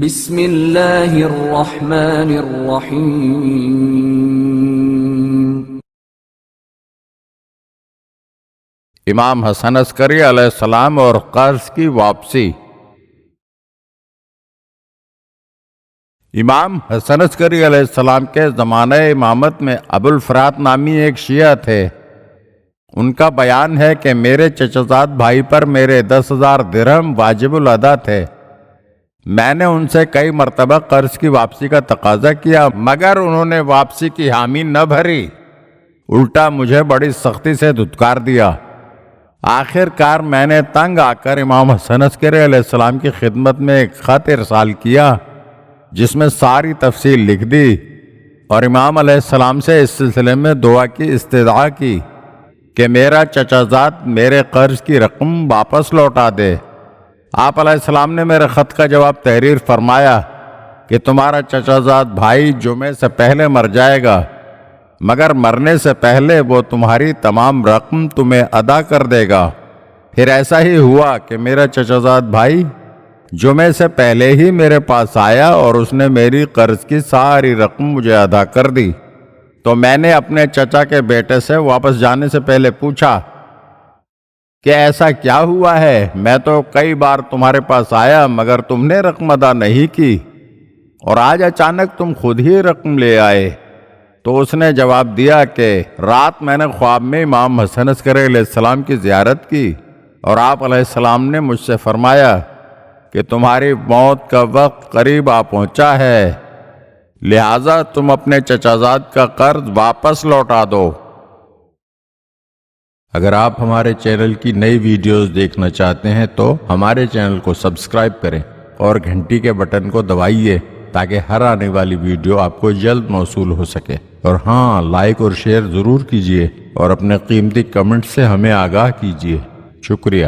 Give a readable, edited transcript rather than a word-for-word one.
بسم اللہ الرحمن الرحیم۔ امام حسن عسکری علیہ السلام اور قرض کی واپسی۔ امام حسن عسکری علیہ السلام کے زمانہ امامت میں ابو الفرات نامی ایک شیعہ تھے۔ ان کا بیان ہے کہ میرے چچزاد بھائی پر میرے 10,000 درہم واجب الادا تھے۔ میں نے ان سے کئی مرتبہ قرض کی واپسی کا تقاضا کیا مگر انہوں نے واپسی کی حامی نہ بھری، الٹا مجھے بڑی سختی سے دھتکار دیا۔ آخر کار میں نے تنگ آ کر امام حسن عسکری علیہ السلام کی خدمت میں ایک خط ارسال کیا جس میں ساری تفصیل لکھ دی اور امام علیہ السلام سے اس سلسلے میں دعا کی استدعا کی کہ میرا چچازاد میرے قرض کی رقم واپس لوٹا دے۔ آپ علیہ السلام نے میرے خط کا جواب تحریر فرمایا کہ تمہارا چچازاد بھائی جمعے سے پہلے مر جائے گا، مگر مرنے سے پہلے وہ تمہاری تمام رقم تمہیں ادا کر دے گا۔ پھر ایسا ہی ہوا کہ میرا چچازاد بھائی جمعے سے پہلے ہی میرے پاس آیا اور اس نے میری قرض کی ساری رقم مجھے ادا کر دی۔ تو میں نے اپنے چچا کے بیٹے سے واپس جانے سے پہلے پوچھا کہ ایسا کیا ہوا ہے؟ میں تو کئی بار تمہارے پاس آیا مگر تم نے رقم ادا نہیں کی اور آج اچانک تم خود ہی رقم لے آئے۔ تو اس نے جواب دیا کہ رات میں نے خواب میں امام حسن عسکری علیہ السلام کی زیارت کی اور آپ علیہ السلام نے مجھ سے فرمایا کہ تمہاری موت کا وقت قریب آ پہنچا ہے، لہٰذا تم اپنے چچازاد کا قرض واپس لوٹا دو۔ اگر آپ ہمارے چینل کی نئی ویڈیوز دیکھنا چاہتے ہیں تو ہمارے چینل کو سبسکرائب کریں اور گھنٹی کے بٹن کو دبائیے تاکہ ہر آنے والی ویڈیو آپ کو جلد موصول ہو سکے۔ اور ہاں، لائک اور شیئر ضرور کیجیے اور اپنے قیمتی کمنٹ سے ہمیں آگاہ کیجیے۔ شکریہ۔